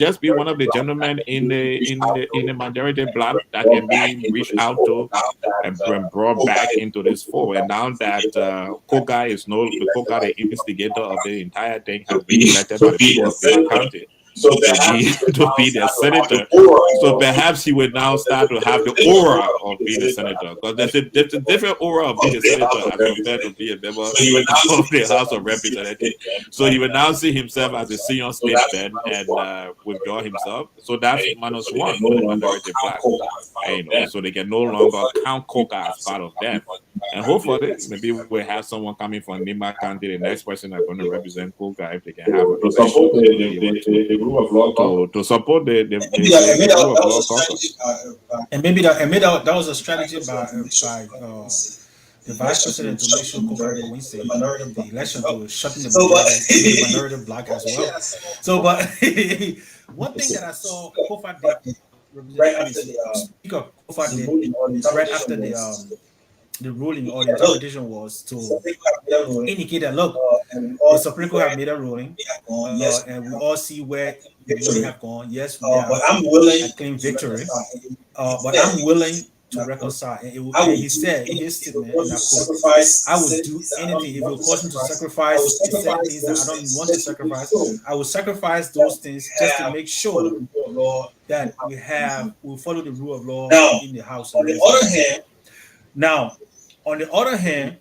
just be one of the gentlemen in the majority black that can be reached out to and brought back into this fold. And now that Koga is no the Koga, the instigator of the entire thing, has been elected by the people of Bima County to be to be their senator. So perhaps he would now start to have the aura of being a senator, because there's a different aura of being a senator as compared to being a member of the House of Representatives. So he will now see himself as a senior statesman and withdraw himself. So that's -1 for the minority black. And, so they can no longer count Coca as part of them. And hopefully, maybe we'll have someone coming from Nima County, the next person that's going to represent Coca, if they can have a support the rule of law to support Maybe the rule of that was law a caucus. strategy, that was a strategy by the vice president to make sure Kofa wins the election, to shutting the minority block as well. So, but one thing that I saw Kofa did, Speaker Kofa did right after the ruling or the interpretation was to indicate that look, the Supreme Court have made a ruling, and we all see where the ruling have gone. Yes, we have a clean victory, but I'm willing to reconcile. And he said in his statement, and I quote, I would do anything if it would cause me to sacrifice certain things that I don't want to sacrifice. I will sacrifice those things just to make sure that we follow the rule of law in the House. On the other hand, now, on the other hand,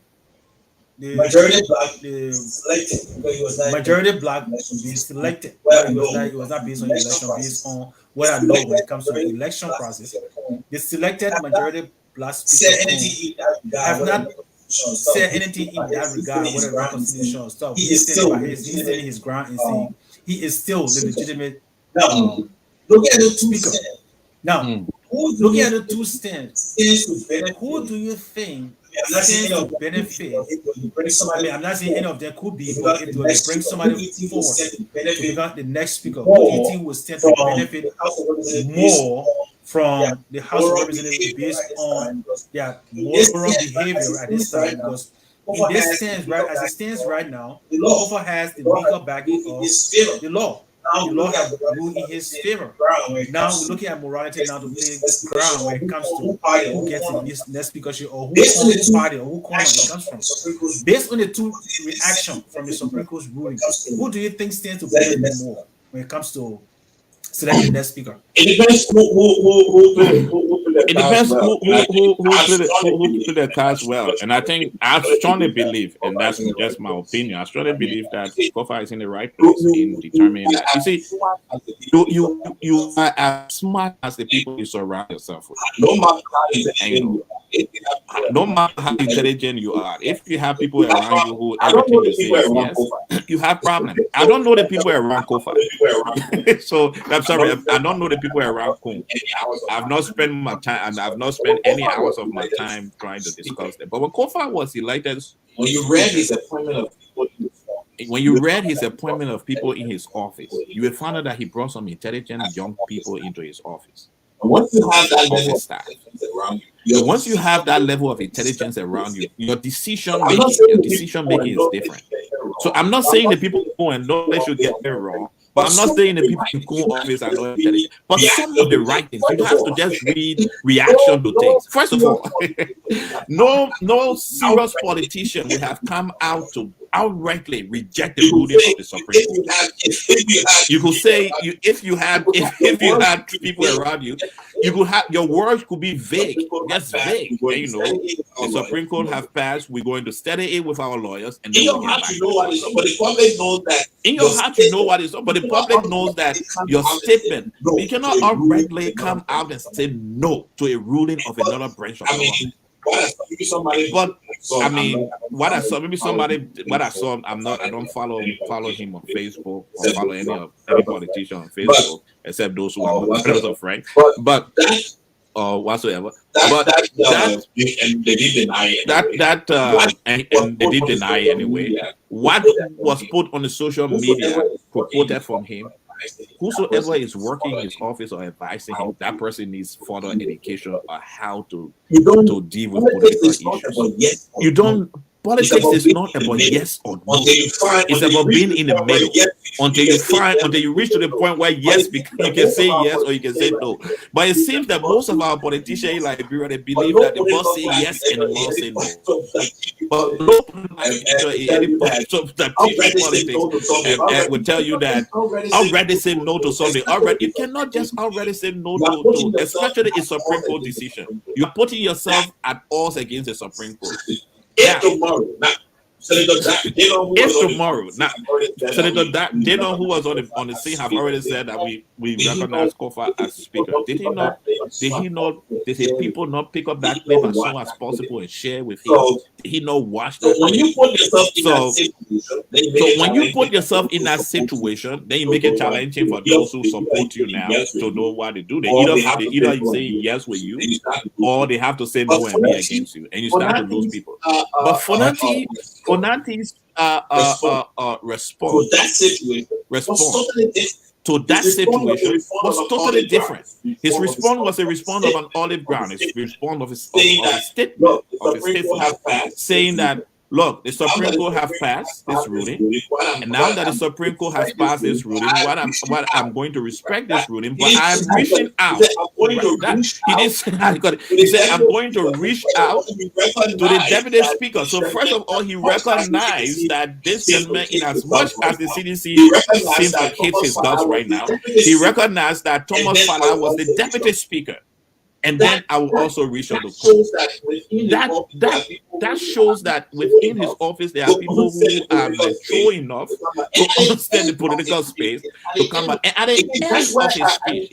the majority black being selected. It was not based on election, based on what I know when it comes to the election process. The selected majority black speakers have not said anything in that regard, whether reconciliation or stuff. He's standing his ground and saying he is still the legitimate speaker. Now, looking at the two stands, who do you think stands to benefit? I mean, I'm not saying any of them could be, but if they bring somebody forward to become the next speaker, who do you think will stand to benefit more from the House of Representatives based on their moral behavior at this time? Because in this stance, right as it stands right now, Kofa has the legal backing of the law. The law has ruled in his favor. Now we're looking at morality now to play ground when it comes to who gets in this next speakership or who party or who corner it comes from. Based on the two reaction from the Supreme Court's ruling, who do you think stands to benefit more when it comes to selecting the next speaker? It depends who It depends who play the cards well. And I think I strongly believe, and that's just my opinion, I strongly believe that Kofa is in the right place in determining that. You see, you are as smart as the people you surround yourself with. No matter how intelligent you are, if you have people around you who everything you say is yes, you have problems. I don't know the people around Kofa. So I'm sorry, I don't know the people around Kun. I've not spent my time, and I've not spent any hours of my time trying to discuss them. But when Kofa was elected, when you read his appointment of people in his office, you will find out that he brought some intelligent young people into his office. And once you have that level of staff around once you have that level of intelligence around you, your decision making is different. So I'm not saying the people who and know they should get it wrong. But I'm not saying the people in cool office are not intelligent. But some of the right things, you have to just read reaction to things. First of all, no serious politician would have come out to outrightly reject the ruling of the Supreme Court. You could say if you had people around you, you could have your words could be vague, just vague. And, the Supreme Court have passed. We're going to study it with our lawyers, and then in your heart you know what is up, but the public knows that. In your heart you know what is up, but the public knows that your statement. You cannot outrightly come out and say no to a ruling of another branch of government. But I mean, what I saw, I don't follow him on Facebook or follow any politician on Facebook except those who are my brothers or friends. But whatsoever. But and they did deny it. And they did deny it anyway. What was put on the social media purported from him. Whosoever is working in his office or advising him, that person needs further education on how to deal with political issues. You don't. Politics is not about yes or no. It's about being in the middle until you reach to the point where yes, you can say yes or you can say no. But it seems that most of our politicians in Liberia, they believe that they must say yes and they must say no. But no politics will tell you that already say no to something. Already, you cannot just already say no to especially a Supreme Court decision. You're putting yourself at odds against the Supreme Court. If tomorrow, now, Senator Dano, who was on the scene, have already said that we recognize Kofa as speaker. Did his people not pick up that clip as soon as possible and share with him? Did he not watch that? When you put yourself in that situation, when you put yourself in that situation, then you make it challenging for those who support you now to know what to do. They either say yes with you, or they have to say no and be against you, and you start to lose people. But Fonanti's response to that situation was totally different. His response was a response of an olive ground. His response of his statement, saying that, look, the Supreme Court have passed this ruling, and now that the Supreme Court has passed this ruling, I'm going to respect this ruling, but I'm reaching out. He didn't say I got it. He said I'm going to reach out to the deputy speaker. So first of all, he recognized that this gentleman, in as much as the CDC seems to hit his guts right now, he recognized that Thomas Fala was the deputy speaker. And then I will also reach out to that shows that within his office there are people who are mature enough to understand the political space to come out. And at the end of his speech,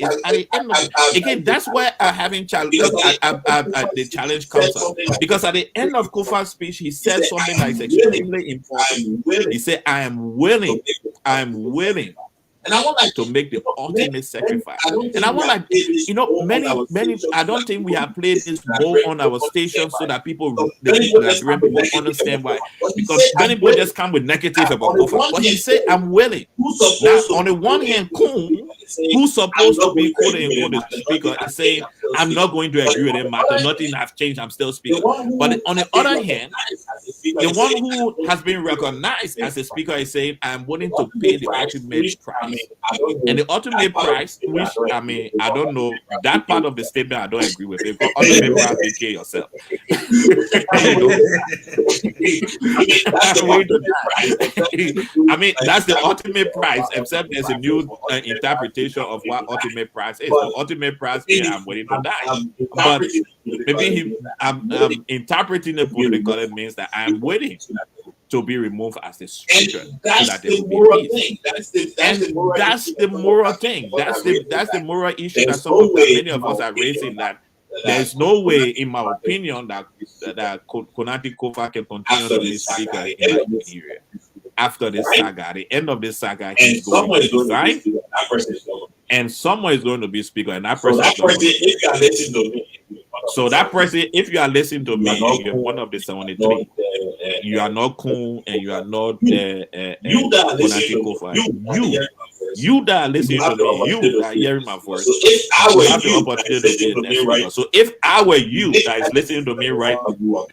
again, that's where having the challenge comes up. Because at the end of Kofa's speech, he said something that is extremely important. He said, I am willing and I want to make the ultimate sacrifice. And I want many, I don't think we have played this more on our station so that people understand why. Because many people just come with negatives about Kofa. But he said, I'm willing. Now, on the one hand, Kun, who's supposed to be quote unquote the speaker, is saying, I'm not going to agree with him, matter. Nothing has changed, I'm still speaker. But on the other hand, the one who has been recognized as a speaker is saying, I'm willing to pay the ultimate price. And the ultimate price, which I don't know, that part of the statement I don't agree with it. But ultimate price, you kill yourself. That's the ultimate price, except there's a new interpretation of what ultimate price is. The ultimate price is I'm willing to die. But maybe I'm interpreting the politically means that I'm willing to be removed as the speaker, so that there will be peace. That's the moral thing. That's the moral issue that many of us are raising. That there's no way, in my opinion, that Konati Kofa can continue to be speaker in Nigeria after this saga. At the end of this saga, he's going to resign, and someone is going to be speaker, and that person. So that person, if you are listening to me, you're one of the 73. You are not Kun and you are not Konati Kofa. You that are listening to me, you that are hearing my voice, you have the opportunity to be the next speaker. So if I were you that is listening to me right now,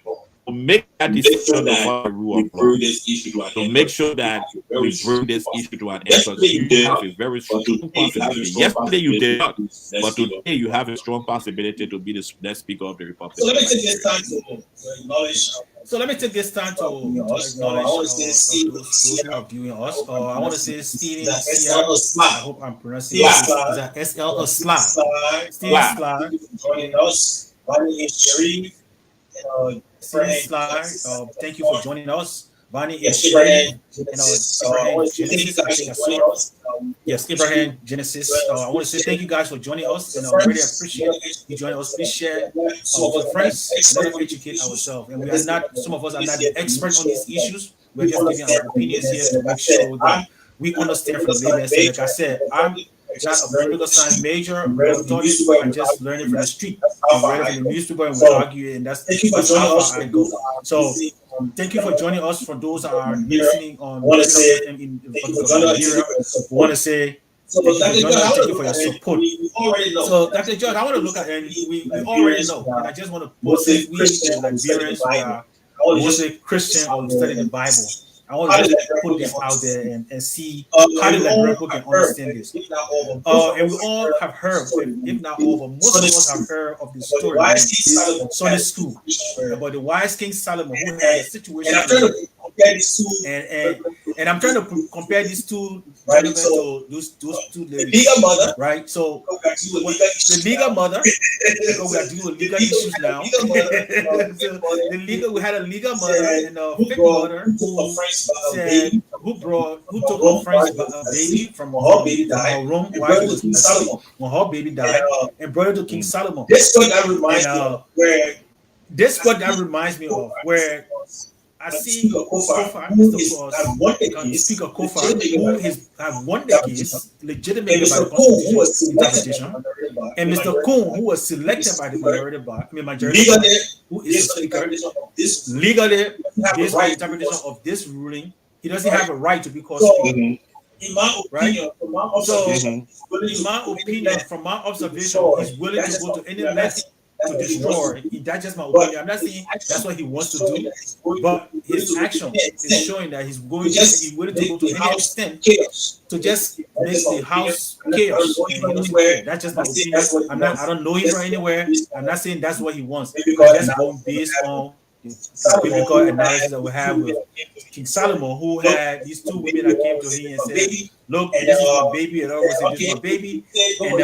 to make that decision of the rule of law, to make sure that we bring this issue to an end, because you have a very strong possibility. Yesterday you did not, but today you have a strong possibility to be the next speaker of the Republic. So let me take this time to acknowledge. Those who are viewing us. I want to say Steven Sla. I hope I'm pronouncing it. Is that SL Sla? Steven Sla. Joining us. Vani Sharif. Steven Sla. Thank you for joining us. Vani Sharif. Yes, Abraham Genesis. I want to say thank you guys for joining us, and I really appreciate you joining us. Please share with your friends and let us educate ourselves. And we are not, some of us are not the experts on these issues. We're just giving our opinions here to make sure that we understand from the layman's. Like I said, I'm not a political science major. I'm just learning from the street. I'm learning from the newspaper, and we argue, and that's how far I go. So thank you for joining us. For those that are listening on Nigeria, we want to say thank you for your support. So, Dr. George, I want to look at, and we already know, and I just want to post it. We Nigerians, mostly Christian or study the Bible. I want to just put this out there and see how the Liberian people can understand this. And we all have heard, if not all, but most of us have heard of the story in Sunday school about the wise King Solomon who had a situation. And I'm trying to compare these two gentlemen to those two ladies, right? So the legal mother, because we are dealing with legal issues now. So we had a legal mother and a fake mother who said who took her friend's baby from her room while she was asleep when her baby died and brought it to King Solomon. This what that reminds me of, where I see Kofa, Speaker Kofa, who have won the case legitimately by the Constitution interpretation, and Mr. Kun, who was selected by the majority bar, who is the Speaker, legally, based on the interpretation of this ruling, he doesn't have a right to be called Speaker. Right? So, in my opinion, from my observation, he's willing to go to any length to destroy. That's just my opinion. I'm not saying that's what he wants to do, but his action is showing that he's willing to go to any extent to just make the house chaos. That's just my opinion. I don't know him from anywhere. I'm not saying that's what he wants. That's going based on the biblical analysis that we have with King Solomon, who had these two women that came to him and said, "Look, this is my baby," and all said, "This is my baby." And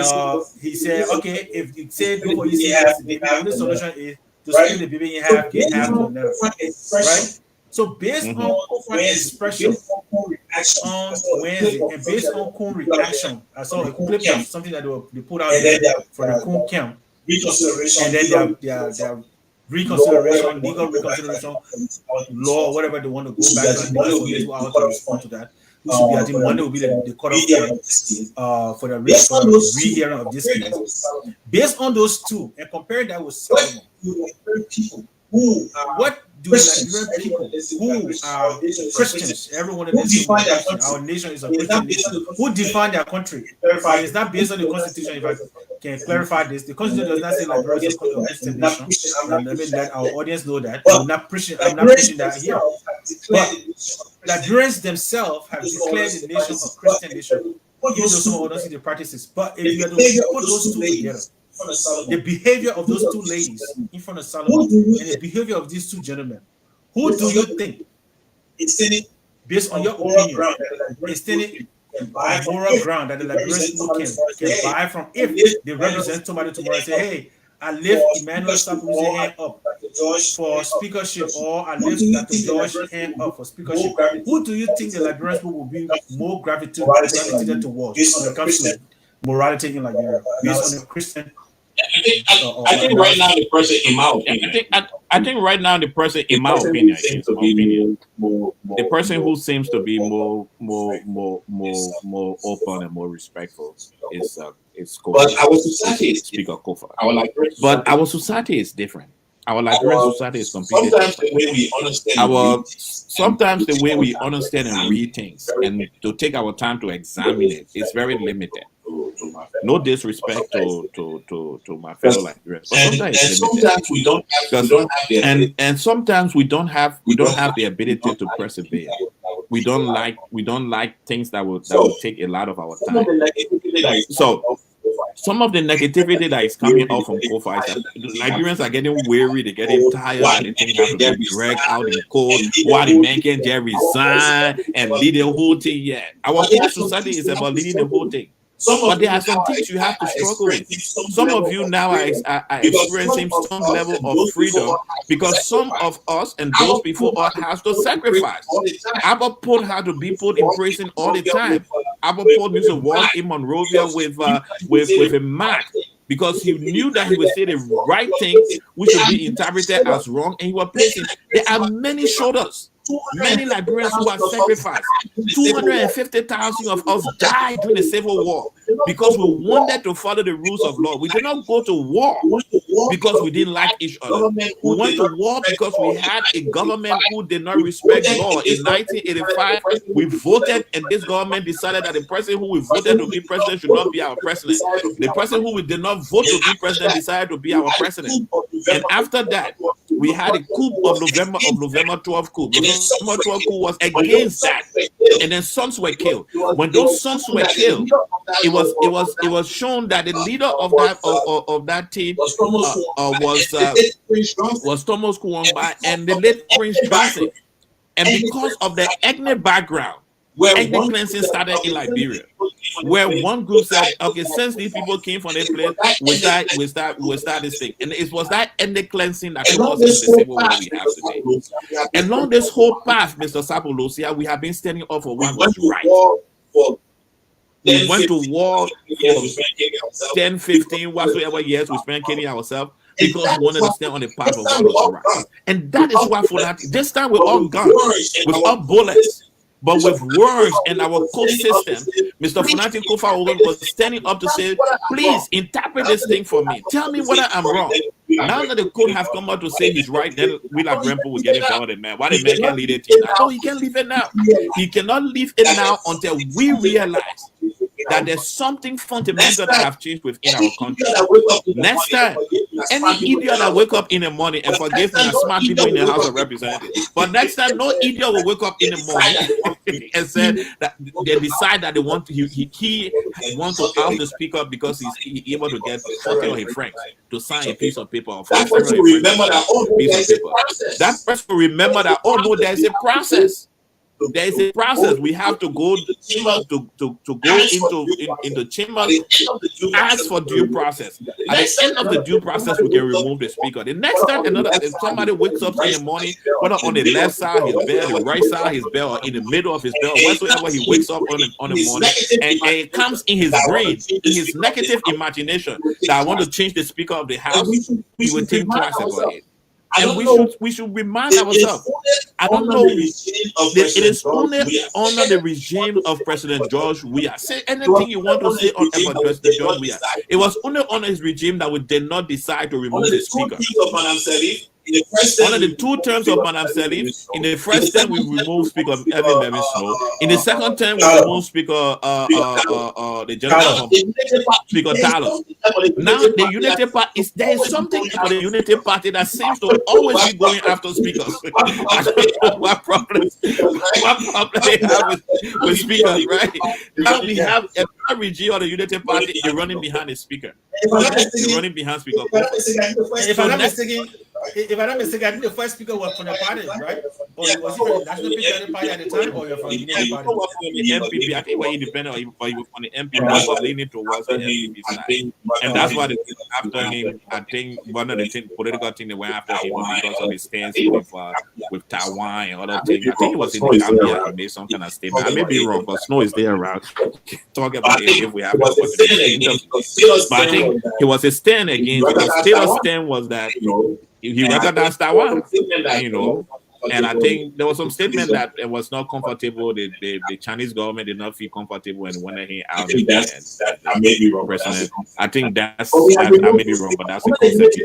he said, "Okay, if you said before you say this baby, the only solution is to split the baby in half, get half to another." Right? So based on Kofa's expression on Wednesday and based on Kun reaction, I saw a clip of something that they put out there for the Kun camp, and then their reconsideration, legal reconsideration, law, whatever they want to go back to, and they 2 hours to respond to that. Which will be, I think Monday will be the cutoff for the re-hearing of this case. Based on those two, and compare that with Solomon, what do the Liberian people who are Christians, everyone in this nation, our nation is a Christian nation, who define their country? And it's not based on the Constitution. If I can clarify this, the Constitution does not say Liberia is a Christian nation. And let me let our audience know that. I'm not preaching that here. But Liberians themselves have declared the nation a Christian nation, even though some of us don't see the practices. But if you are to put those two together, the behavior of those two ladies in front of Solomon and the behavior of these two gentlemen, who do you think, based on your opinion, is standing on moral ground that the Liberian people can buy from if they represent somebody tomorrow and say, "Hey, I lift Emmanuel Sapu's hand up for speakership," or "I lift Dr. George's hand up for speakership"? Who do you think the Liberian people will be more gravitated towards when it comes to morality in Liberia, based on the Christian? I think right now the person, in my opinion, I think right now the person, in my opinion, the person who seems to be more open and more respectful is Kofa. But our society is Speaker Kofa. But our society is different. Our Liberian society is completely sometimes different. the way we understand Sometimes the way we understand and read things and to take our time to examine it is very limited. No disrespect to my fellow Liberians, but sometimes we don't have and sometimes we don't have the ability to persevere. We don't like things that will take a lot of our time. So some of the negativity that is coming out from Kofa is that Liberians are getting weary, they're getting tired, and things have to be dragged out in court. While the man can just resign and lead the whole thing. Yeah, our whole society is about leading the whole thing. But there are some things you have to struggle with. Some of you now are experiencing some level of freedom because some of us and those before us have to sacrifice. Abba Paul had to be put in prison all the time. Abba Paul used to walk in Monrovia with a mat because he knew that he would say the right thing, which would be interpreted as wrong, and he was placing. There are many shoulders. Many Liberians who have sacrificed. 250,000 of us died during the Civil War because we wanted to follow the rules of law. We did not go to war because we didn't like each other. We went to war because we had a government who did not respect law. In 1985, we voted, and this government decided that the person who we voted to be president should not be our president. The person who we did not vote to be president decided to be our president. And after that, we had a coup of November 12 coup. November 12 coup was against that, and then sons were killed. When those sons were killed, it was shown that the leader of that team was Thomas Kuwangba and the late Prince Johnson. And because of the ethnic background, ethnic cleansing started in Liberia, where one group said, okay, since these people came from their place, we start this thing. And it was that ethnic cleansing that caused the civil war we have today. And along this whole path, Mr. Sapolosia, we have been standing up for what was right. We went to war for 10, 15, whatsoever years we spent killing ourselves because we wanted to stand on the path of what was right. And that is why for that, this time we're all guns, with all bullets. But with words and our code system, Mr. Funati Kofa was standing up to say, please interpret this thing for me. Tell me whether I'm wrong. Now that the code have come out to say he's right, then William Rempo will get involved in man. Why the man can't lead it now? No, he can't leave it now. He cannot leave it now until we realize that there's something fundamental that have changed within our country. Next time, any idiot that wake up in the morning, and forgive me, smart people in the House of Representatives, but next time, no idiot will wake up in the morning and say that they decide that they want to, he wants to out the speaker because he's able to get 40 of his friends to sign a piece of paper. That person will remember that, that person will remember that, oh no, there's a process. There is a process. We have to go into chamber, ask for due process. At the end of the due process, we can remove the speaker. The next time if somebody wakes up in the morning, whether on the left side of his bed, the right side of his bed, or in the middle of his bed, or whatsoever he wakes up on the morning, and it comes in his brain, in his negative imagination, that I want to change the speaker of the house, he will think twice about it. And we should remind ourselves. I don't know. It is only under the regime of President George Weah. Say anything you want to say about President George Weah. It was only under his regime that we did not decide to remove the speaker. Under the two terms of Madam Salif, in the first term we removed Speaker Evan Bevan Snow. In the second term we removed Speaker the General Speaker Tyler. Now the Unity Party there is something about the Unity Party that seems to always be going after speakers. I don't know what problem they have with speakers, right? Now we have a regime of the Unity Party, they're running behind the speaker. They're running behind Speaker. If I'm not mistaken, I think the first speaker was from the party, right? Or was he from the National Patriotic Party at the time, or you're from the Unity Party? The MPP, I think he was independent, or he was on the MPP, was leaning towards the MPP side. And that's why after him, I think one of the political things they went after him was because of his stance with Taiwan and other things. I think he was in the Gambia and made some kind of statement. I may be wrong, but Snow is there around. Talk about it if we have an opportunity. But I think it was a stand against, because Taylor's stand was that he recognized Taiwan, and I think there was some statement that it was not comfortable. The Chinese government did not feel comfortable and wanted him out. I may be wrong, President. I think I may be wrong, but that's a concept.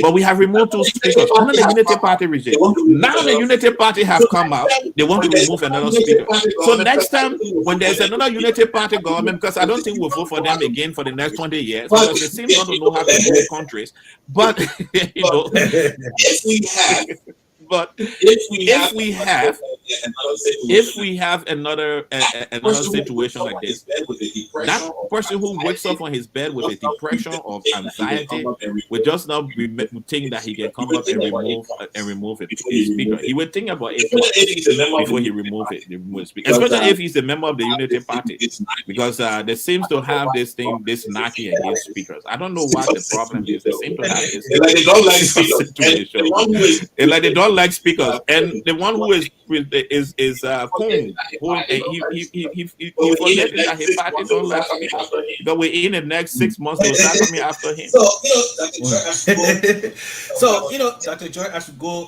But we have removed two speakers under the Unity Party regime. Now the Unity Party have come out. They want to remove another speaker. So next time when there's another Unity Party government, because I don't think we'll vote for them again for the next 20 years, because they seem not to know how to rule countries. But if we have. But if we have another situation like this, that person who wakes up on his bed with a depression of anxiety will just not think that he can come up and remove it. His speaker. He will think about it before he remove it. Especially if he's a member of the Unity Party, because they seems to have this knocking against speakers. I don't know what the problem is. They seem to have this situation. Like they don't like speakers, and the one who is Kung, who he forget that his party don't like speakers, because we're in the next 6 months they'll start coming after him. So Dr. Joy, as we go,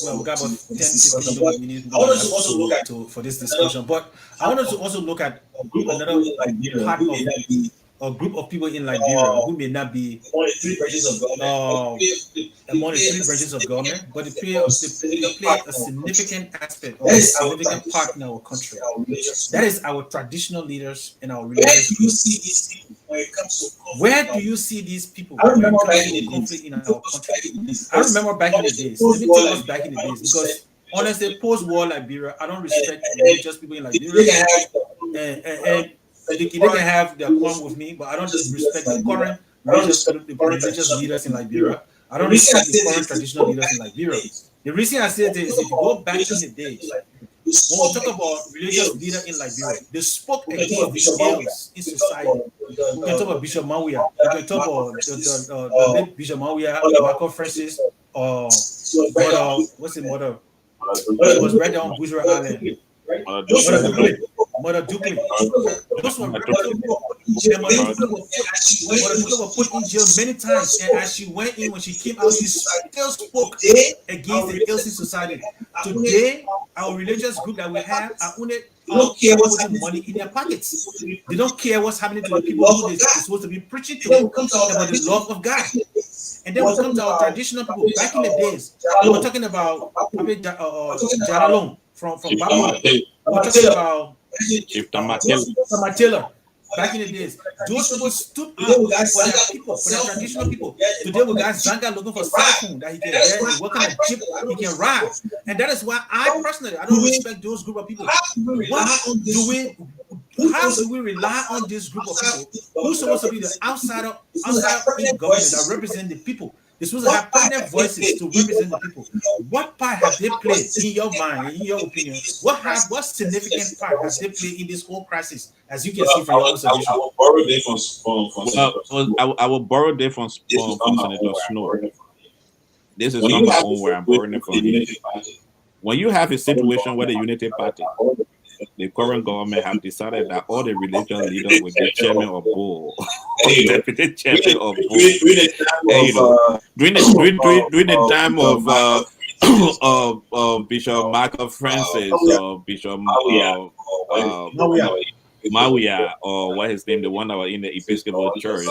well, we got about 10-15 minutes for this discussion, but I wanted to also look at another part of a group of people in Liberia who may not be among the three branches of government, but they play a significant aspect or a significant part in our country. That is our traditional leaders and our religious groups. Where do you see these people when it comes to conflict in our country? I remember back in the days. Let me tell us back in the days, because honestly, post-war Liberia, I don't respect religious people in Liberia, and they can have their quarrel with me, but I don't respect the current religious leaders in Liberia. I don't respect the current traditional leaders in Liberia. The reason I say this is if you go back in the days, when we talk about religious leaders in Liberia, they spoke against the ills in society. We can talk about Bishop Mawia. We can talk about the late Bishop Mawia, Michael Francis, or what's the mother? It was right down Bourgeois Island. Mother Dukley. Those were Mother Dukley was put in jail many times, and as she went in, when she came out, she still spoke against the ills in society. Today, our religious group that we have are only putting money in their pockets. They don't care what's happening to the people who they're supposed to be preaching to about the love of God. And then we come to our traditional people. Back in the days, we were talking about Jaralong from Babylon. We're talking about Taylor. Back in the days, those people stood up for their people, for their traditional people. Today we got Zanga looking for cell phone that he can get, working a jeep he can ride. And that is why I personally, I don't respect those group of people. How do we rely on this group of people who's supposed to be the outsider in government that represent the people? They're supposed to have permanent voices to represent the people. What part have they played in your mind, in your opinion? What significant part has they played in this whole crisis, as you can see from your observation? I will borrow this from Senator Snow. This is not my own where I'm borrowing it from. When you have a situation where the Unity Party, the current government have decided that all the religious leaders will be chairman of board, or deputy chairman of board. During the time of Bishop Michael Francis or Bishop Mawia, or what his name, the one that was in the Episcopal Church,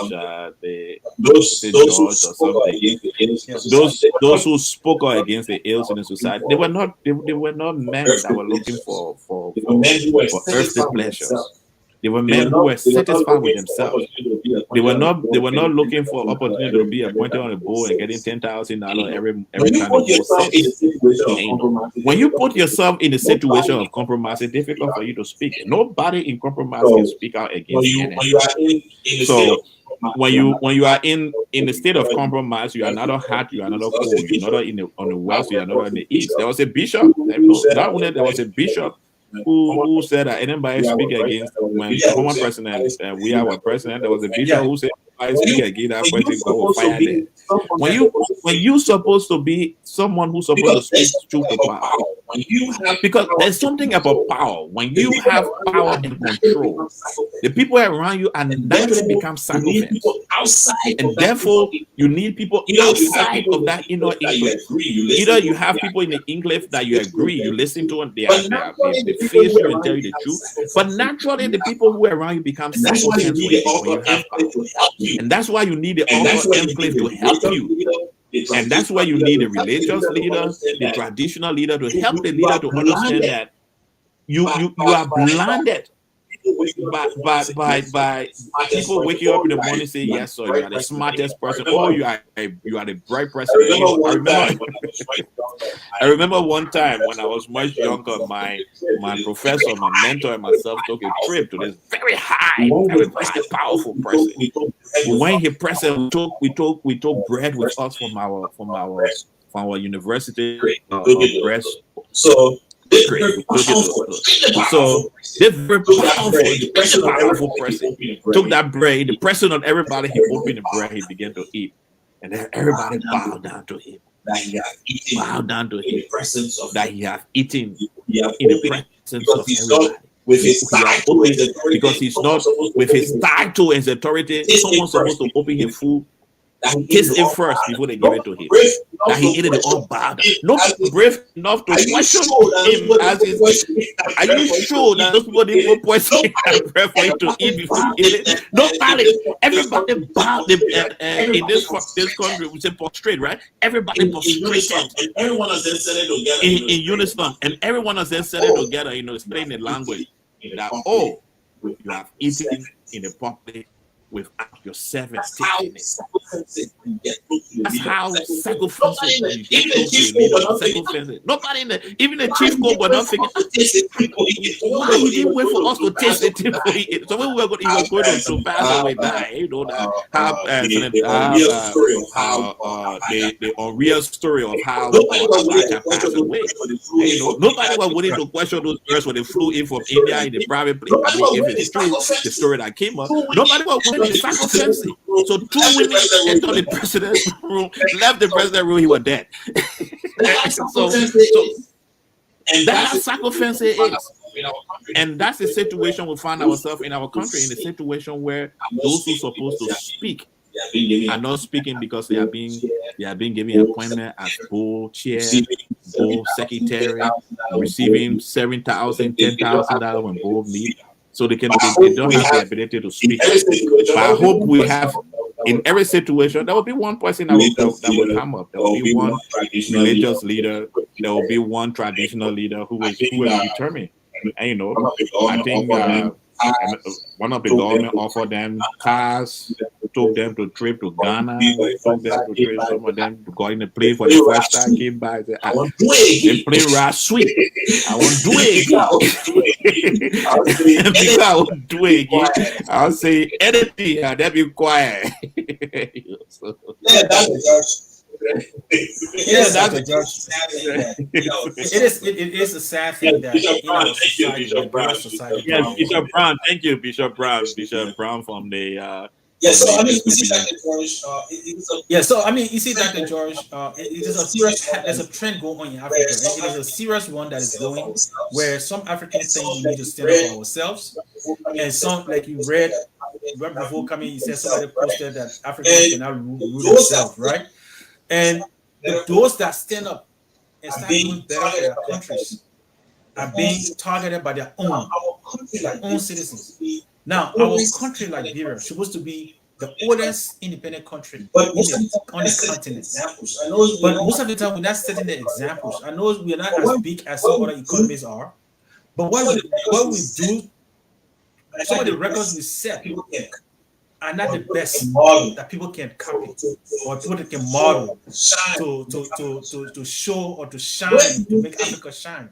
those who spoke out against the ills in the society, they were not men that were looking for earthly pleasures. They were men who were satisfied with themselves. They were not looking for opportunity to be appointed on a board and getting $10,000 every time the board sits. When you put yourself in a situation of compromise, it's difficult for you to speak. Nobody in compromise can speak out against anything. So when you are in the state of compromise, you are not hot, you are not cold, you're not on the west, you are not in the east. There was a bishop. Not only there was a bishop who said that anybody speak against when former president we are our president, there was a bishop who said anybody speak against that person go fire them. When you supposed to be someone who's supposed to speak truth to power, because there's something about power. When you have power and control, the people around you and naturally become sycophants, and therefore you need people outside of that inner enclave. Either you have people in the enclave that you agree, you listen to, and they face you and tell you the truth. But naturally, the people who are around you become sycophants when you have power, and that's why you need the outer enclave to help you. And that's why you need a religious leader, the traditional leader, to help the leader to understand that you are blinded by people waking up in the morning and say, yes, sir, you are the smartest person, or you are the bright person. I remember one time when I was much younger, my professor, my mentor, and myself took a trip to this very high, powerful person. When he present, we took bread with us from our university breast. So this very powerful person took that bread, the present on everybody, he opened the bread, he began to eat, and then everybody bowed down to him. That he has eaten in the presence of everybody. With his title, because he's not with his title and his authority, someone's supposed to open his food kiss it first before they give it to him. That he ate it all bad. Nobody brave enough to question him as his. Are you sure that those people didn't put poison and bread for him to eat before he ate it? Nobody. Everybody bowed in this country. We say prostrate, right? Everybody prostrated. Everyone has then said it together in unison, and everyone has then said it together. Explain the language that you have eaten in the public without your servants taking it. That's how sacrifices you get close to a leader. Sacrifices. Nobody even the chief cook were not thinking, why he didn't wait for us to taste it before he ate. So when he was going to pass away, die. The unreal story of how Abacha passed away. Nobody was willing to question those girls when they flew in from India in the private plane. I mean, if it's true, the story that came up, nobody was willing. Sacrifice. So 2 women entered the president's room, left the president's room, he was dead. And that's how sacrifice is. And that's the situation we find ourselves in our country, in a situation where those who are supposed to speak are not speaking because they are being given appointment as board chair, board secretary, receiving $7,000, $10,000 when board meet. So they don't have the ability to speak. But I hope we have, in every situation, there will be one person that will come up. There will be one religious leader. There will be one traditional leader who will determine. And I think one of the government offered them cars, took them to trip to Ghana, took them to trip. Some of them got in the plane for the first time, came back. Said, the plane ride sweet. I won't do it again. Because I won't do it again. I'll say anything and then be quiet. That's the judge. It is a sad thing that society. Yes, Bishop Brown. Thank you, Bishop Brown. Bishop Brown from the. So I mean, you see Dr. George. So I mean, you see Dr. George. There's a trend going on in Africa. It is a serious one that is going where some Africans think we need to stand up for ourselves, and some, like you read right before coming, you said somebody posted that Africans cannot rule themselves, right? And those that stand up and start doing better in their countries are being targeted by their own citizens. Now, our country, Liberia, is supposed to be the oldest independent country on the continent. But most of the time, we're not setting the examples. I know we're not as big as some other economies are, but what we do, some of the records we set are not the best that people can copy or people that can model to show or to shine, to make Africa shine.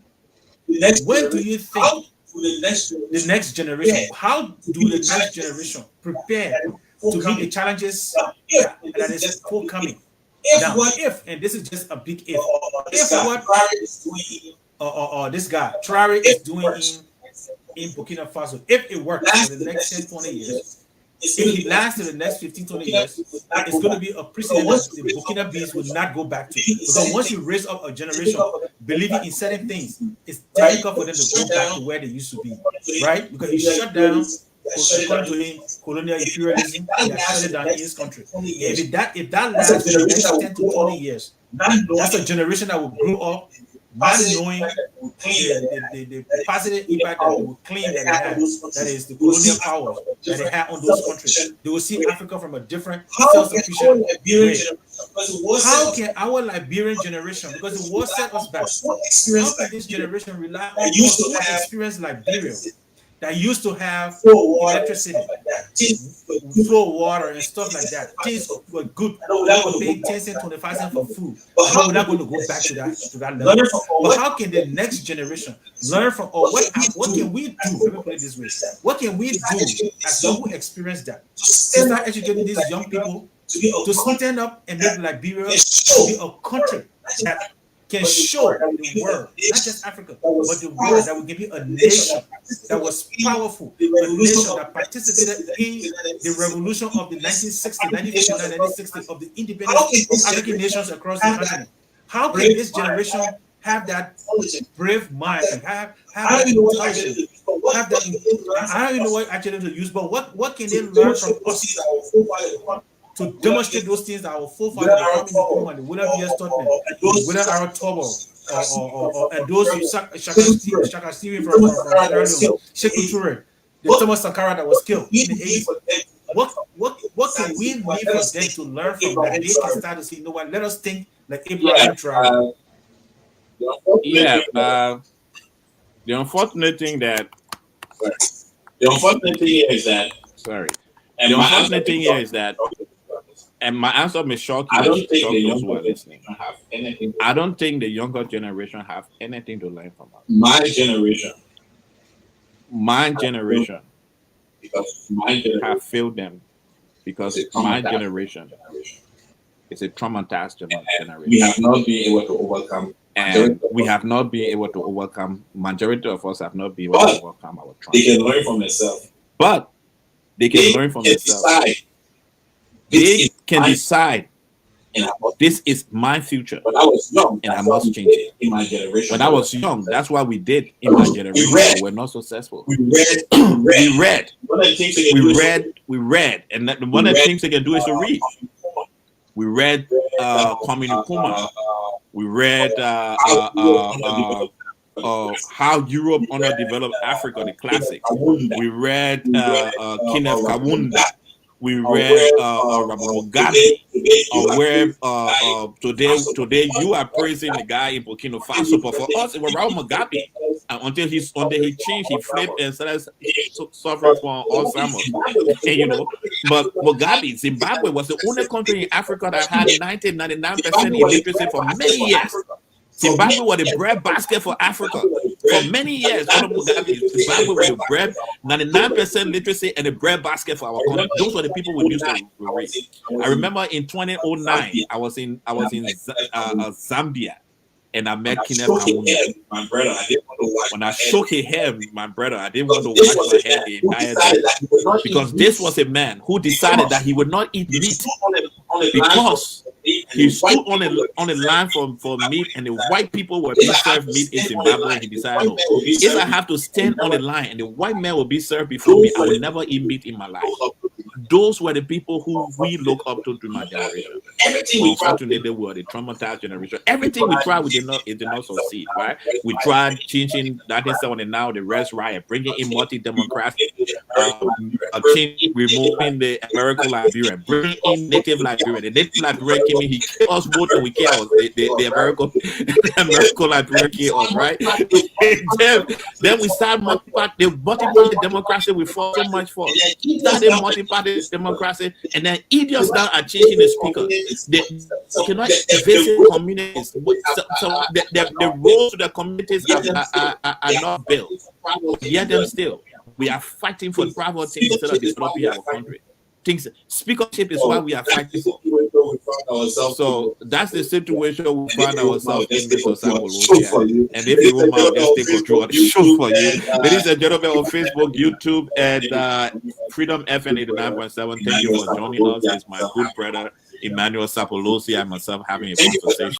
When do you think the next generation, how do the next generation prepare to meet the challenges that is forthcoming? Now, and this is just a big if what this guy Traore is doing in Burkina Faso, if it works for the next 10, 20 years, if it lasts in the next 15, 20 years, it's going to be a precedent that the Burkina Bees will not go back to. Because once you raise up a generation believing in certain things, it's difficult for them to go back to where they used to be, right? Because you shut down, according to him, colonial imperialism, and you shut it down in his country. If that lasts for the next 10 to 20 years, that's a generation that will grow up not knowing the positive impact that they will claim that they have, that is the colonial powers that they have on those countries. They will see Africa from a different self-sufficient way. How can our Liberian generation, because the war set us back, how can this generation rely on those who experience Liberia, that used to have electricity, flow water and stuff like that? Things were good. They pay 10 cents, 25 cents for food. We're not going to go back to that level. But how can the next generation learn from, or what can we do? Let me put it this way. What can we do as those who experience that? To start educating these young people to stand up and make Liberia be a country that can show the world, not just Africa, but the world, that will give you a nation that was powerful, a nation that participated in the revolution of the 1960s, 1959, 1960s, of the independence of African nations across the continent. How can this generation have that brave mind, and have that intelligence, have that? I don't even know what actually to use, but what can they learn from us? to demonstrate those things that our forefathers, the Kwame Nkrumah, the William V.S. Tubman, the William R. Tobo, and those Shaka Stevie from Sierra Leone, Sheku Toure, the Thomas Sankara that was killed in the 80s. What can we leave for them to learn from that they can start to say, you know what, let us think like Abraham Traore. The unfortunate thing is that and my answer may shock you, those who are listening. I don't think the younger generation have anything to learn from us. My generation, because my generation have failed them, because my generation is a traumatized generation. We have not been able to overcome. And we have not been able to overcome. Majority of us have not been able to overcome our trauma. They can learn from themselves. But they can learn from themselves. They can decide. This is my future. When I was young, and I must change it. In my generation. When I was young, that's what we did in my generation. We're not successful. We read. And one of the things they can do is to read. We read Kwame Nkrumah. We read How Europe Underdeveloped Africa, the classic. We read Kenneth Kaunda. We read Robert Mugabe. Where today you are praising the guy in Burkina Faso, but for us it was Robert Mugabe. Until he changed, he flipped and started suffering from Alzheimer's. And, but Mugabe, Zimbabwe was the only country in Africa that had 99% illiteracy for many years. Zimbabwe was the bread basket for Africa for many years. Zimbabwe was the bread, 99% literacy and the bread basket for our country. Those were the people we used to raise. I remember in 2009, I was in Zambia, and I met Kenneth Kaunda. My brother, I didn't want to watch. When I shook his hand, my brother, I didn't want to wash my head the entire day, because this was a man who decided that he would not eat meat because he stood on the line for meat, and the white people were being served meat in Zimbabwe. And he decided, no, if I have to stand on the line and the white man will be served before me, I will never eat meat in my life. Those were the people who we look up to my generation. Unfortunately, they were the traumatized generation. Everything we tried, it did not succeed, right? We tried changing 1979, the Rest Riot, bringing in multi-democracy, removing the American Liberian, bringing in Native Liberian. The Native Liberian came in, he killed us both, and we killed us. The American Liberian killed us, right? then we started the multi-party democracy we fought so much for. Started multi-party democracy, and then idiots now are changing the speaker. They cannot visit communities. So the roads to the communities are not built. Yet them still, we are fighting for private things instead of developing our country. Speakership is what we are fighting for. So that's the situation we find ourselves in, Mr. Sapolosia. And if you will just take control of the show for you. Ladies and gentlemen, on Facebook, YouTube, and Freedom FM 89.7, thank you for joining us. It's my good brother Emmanuel Sapolosia and myself having a conversation.